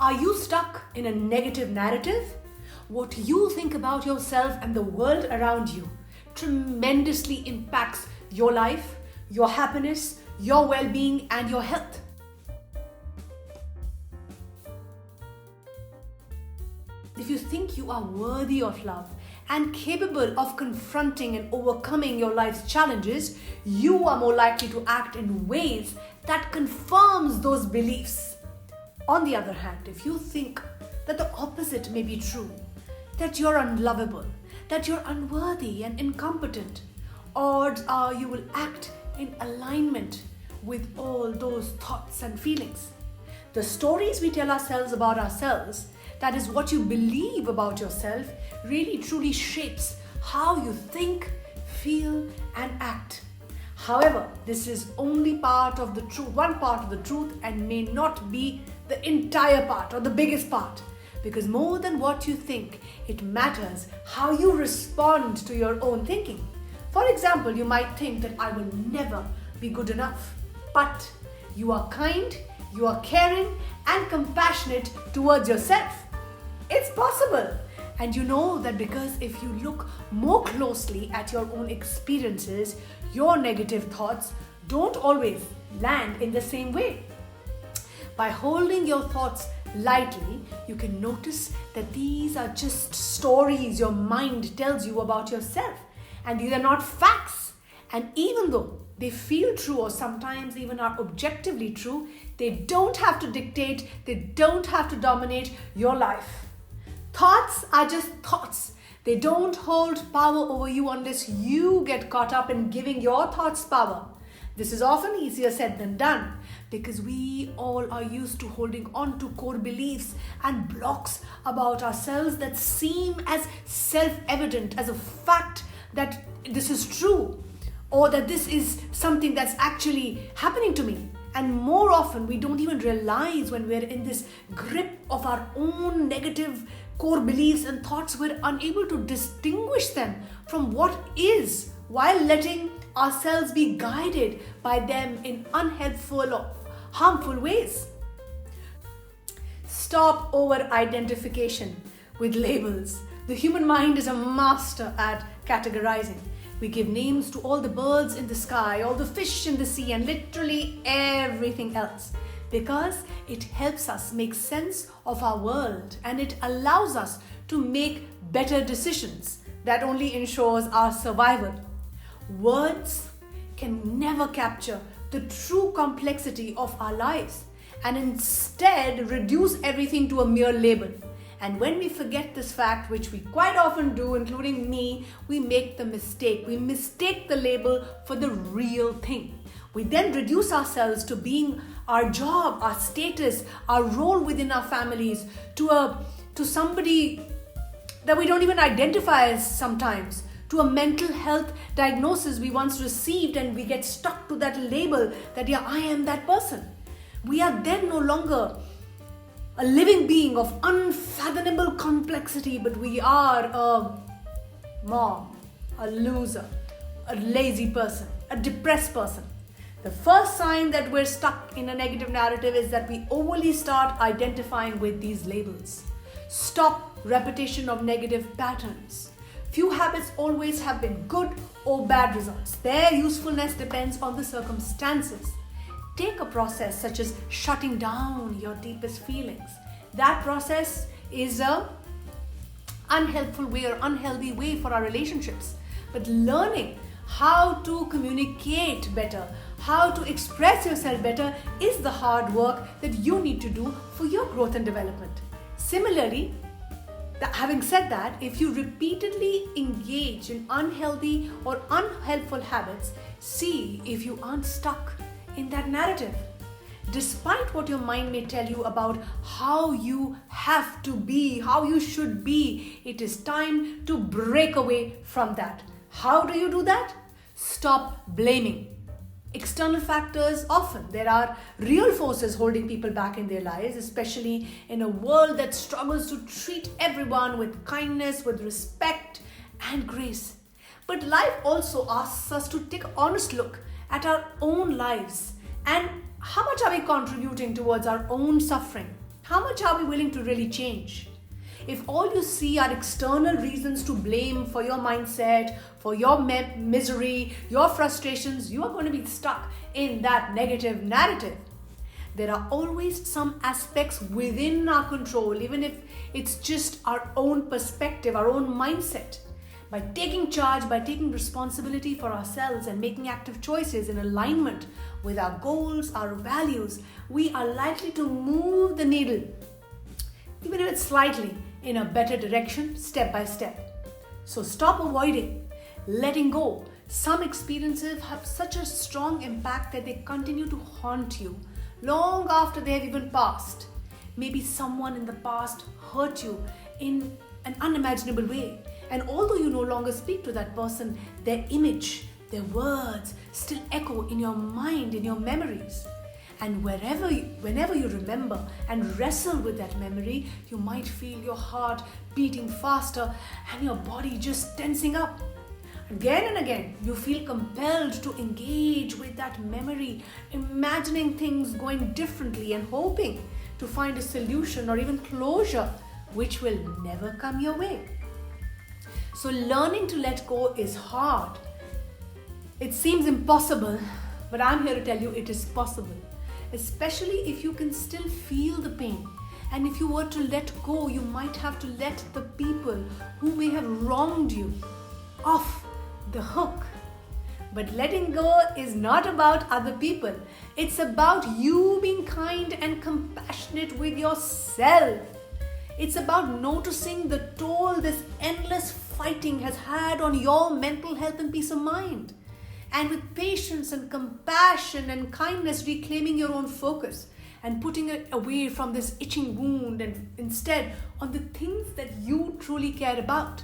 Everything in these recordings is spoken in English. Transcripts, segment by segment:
Are you stuck in a negative narrative? What you think about yourself and the world around you tremendously impacts your life, your happiness, your well-being, and your health. If you think you are worthy of love and capable of confronting and overcoming your life's challenges, you are more likely to act in ways that confirms those beliefs. On the other hand, if you think that the opposite may be true, that you're unlovable, that you're unworthy and incompetent, odds are you will act in alignment with all those thoughts and feelings. The stories we tell ourselves about ourselves, that is what you believe about yourself, really truly shapes how you think, feel, and act. However, this is only part of the truth, one part of the truth, and may not be the entire part or the biggest part. Because more than what you think, it matters how you respond to your own thinking. For example, you might think that I will never be good enough, but you are kind, you are caring, and compassionate towards yourself. It's possible. And you know that because if you look more closely at your own experiences, your negative thoughts don't always land in the same way. By holding your thoughts lightly, you can notice that these are just stories your mind tells you about yourself, and these are not facts. And even though they feel true or sometimes even are objectively true, they don't have to dictate, they don't have to dominate your life. Thoughts are just thoughts. They don't hold power over you unless you get caught up in giving your thoughts power. This is often easier said than done because we all are used to holding on to core beliefs and blocks about ourselves that seem as self-evident as a fact that this is true or that this is something that's actually happening to me. And more often we don't even realize when we're in this grip of our own negative core beliefs and thoughts, we're unable to distinguish them from what is while letting ourselves be guided by them in unhelpful or harmful ways. Stop over-identification with labels. The human mind is a master at categorizing. We give names to all the birds in the sky, all the fish in the sea, and literally everything else because it helps us make sense of our world and it allows us to make better decisions that only ensures our survival. Words can never capture the true complexity of our lives and instead reduce everything to a mere label. And when we forget this fact, which we quite often do, including me, we make the mistake. We mistake the label for the real thing. We then reduce ourselves to being our job, our status, our role within our families, to somebody that we don't even identify as sometimes, to a mental health diagnosis we once received, and we get stuck to that label that, yeah, I am that person. We are then no longer a living being of unfathomable complexity, but we are a mom, a loser, a lazy person, a depressed person. The first sign that we're stuck in a negative narrative is that we overly start identifying with these labels. Stop repetition of negative patterns. Few habits always have been good or bad results. Their usefulness depends on the circumstances. Take a process such as shutting down your deepest feelings. That process is an unhelpful way or unhealthy way for our relationships. But learning how to communicate better, how to express yourself better is the hard work that you need to do for your growth and development. Similarly, having said that, if you repeatedly engage in unhealthy or unhelpful habits, see if you aren't stuck in that narrative. Despite what your mind may tell you about how you have to be, how you should be, it is time to break away from that. How do you do that? Stop blaming. External factors, often there are real forces holding people back in their lives, especially in a world that struggles to treat everyone with kindness, with respect and grace. But life also asks us to take an honest look at our own lives and how much are we contributing towards our own suffering? How much are we willing to really change? If all you see are external reasons to blame for your mindset, for your misery, your frustrations, you are going to be stuck in that negative narrative. There are always some aspects within our control, even if it's just our own perspective, our own mindset. By taking charge, by taking responsibility for ourselves and making active choices in alignment with our goals, our values, we are likely to move the needle, even if it's slightly, in a better direction, step by step. So stop avoiding, letting go. Some experiences have such a strong impact that they continue to haunt you long after they have even passed. Maybe someone in the past hurt you in an unimaginable way, and although you no longer speak to that person, their image, their words still echo in your mind, in your memories. And whenever you remember and wrestle with that memory, you might feel your heart beating faster and your body just tensing up. Again and again, you feel compelled to engage with that memory, imagining things going differently and hoping to find a solution or even closure, which will never come your way. So learning to let go is hard. It seems impossible, but I'm here to tell you it is possible. Especially if you can still feel the pain. And if you were to let go, you might have to let the people who may have wronged you off the hook. But letting go is not about other people. It's about you being kind and compassionate with yourself. It's about noticing the toll this endless fighting has had on your mental health and peace of mind. And with patience and compassion and kindness, reclaiming your own focus and putting it away from this itching wound and instead on the things that you truly care about.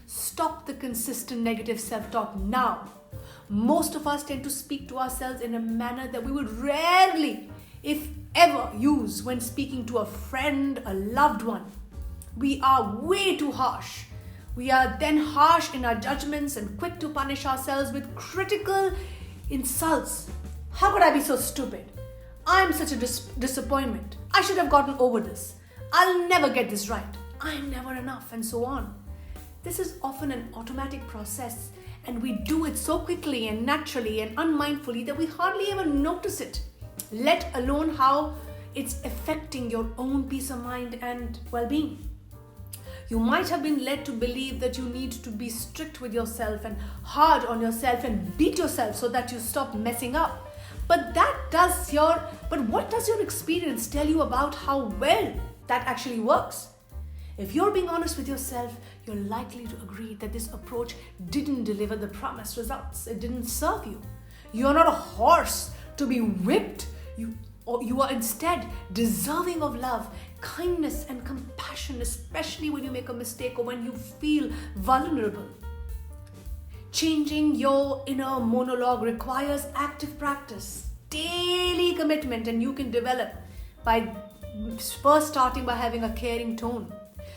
Stop the consistent negative self-talk now. Most of us tend to speak to ourselves in a manner that we would rarely, if ever, use when speaking to a friend, a loved one. We are way too harsh. We are then harsh in our judgments and quick to punish ourselves with critical insults. How could I be so stupid? I'm such a disappointment. I should have gotten over this. I'll never get this right. I'm never enough, and so on. This is often an automatic process, and we do it so quickly and naturally and unmindfully that we hardly ever notice it, let alone how it's affecting your own peace of mind and well-being. You might have been led to believe that you need to be strict with yourself and hard on yourself and beat yourself so that you stop messing up. But what does your experience tell you about how well that actually works? If you're being honest with yourself, you're likely to agree that this approach didn't deliver the promised results. It didn't serve you. You're not a horse to be whipped. You are instead deserving of love, kindness, and compassion, especially when you make a mistake or when you feel vulnerable. Changing your inner monologue requires active practice, daily commitment, and you can develop by first starting by having a caring tone.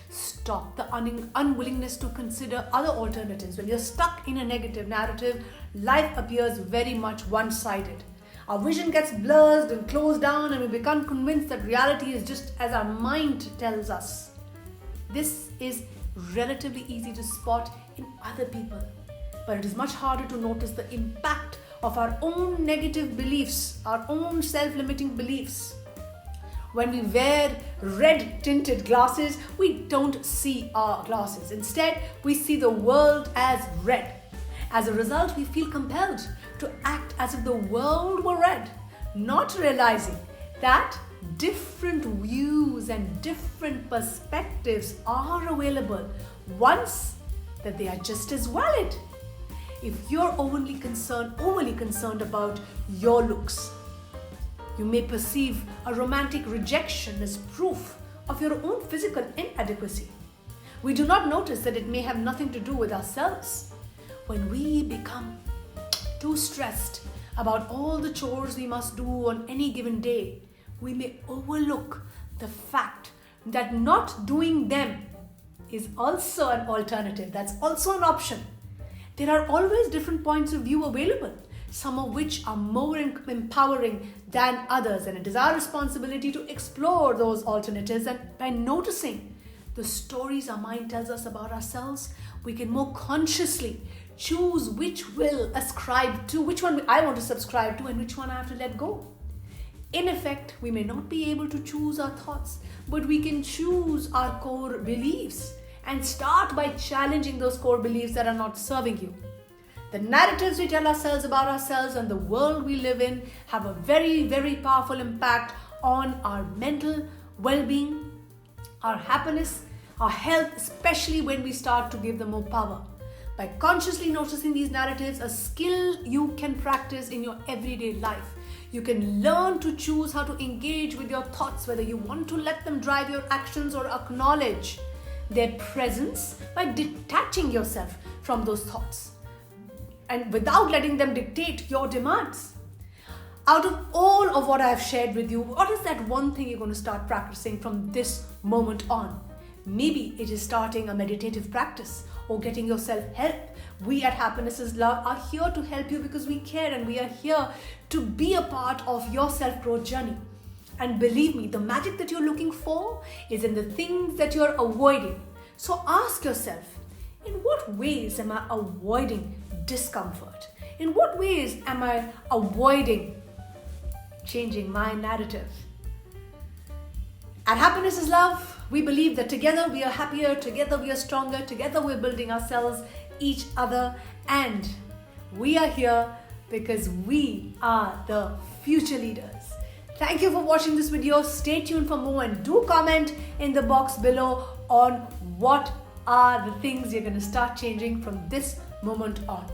Stop the unwillingness to consider other alternatives. When you're stuck in a negative narrative, life appears very much one-sided. Our vision gets blurred and closed down, and we become convinced that reality is just as our mind tells us. This is relatively easy to spot in other people, but it is much harder to notice the impact of our own negative beliefs, our own self-limiting beliefs. When we wear red-tinted glasses, we don't see our glasses. Instead, we see the world as red. As a result, we feel compelled to act as if the world were red, not realizing that different views and different perspectives are available once that they are just as valid. If you're overly concerned about your looks, you may perceive a romantic rejection as proof of your own physical inadequacy. We do not notice that it may have nothing to do with ourselves. When we become too stressed about all the chores we must do on any given day, we may overlook the fact that not doing them is also an alternative. That's also an option. There are always different points of view available. some of which are more empowering than others. And it is our responsibility to explore those alternatives. And by noticing the stories our mind tells us about ourselves, we can more consciously choose which will ascribe to, which one I want to subscribe to, and which one I have to let go. In effect, we may not be able to choose our thoughts, but we can choose our core beliefs and start by challenging those core beliefs that are not serving you. The narratives we tell ourselves about ourselves and the world we live in have a very, very powerful impact on our mental well-being, our happiness, our health, especially when we start to give them more power. By consciously noticing these narratives, a skill you can practice in your everyday life. You can learn to choose how to engage with your thoughts, whether you want to let them drive your actions or acknowledge their presence by detaching yourself from those thoughts and without letting them dictate your demands. Out of all of what I have shared with you, what is that one thing you're going to start practicing from this moment on? Maybe it is starting a meditative practice or getting yourself help. We at Happiness is Love are here to help you because we care, and we are here to be a part of your self-growth journey. And believe me, the magic that you're looking for is in the things that you're avoiding. So ask yourself, in what ways am I avoiding discomfort? In what ways am I avoiding changing my narrative? At Happiness is Love, we believe that together we are happier, together we are stronger, together we're building ourselves, each other, and we are here because we are the future leaders. Thank you for watching this video. Stay tuned for more, and do comment in the box below on what are the things you're going to start changing from this moment on.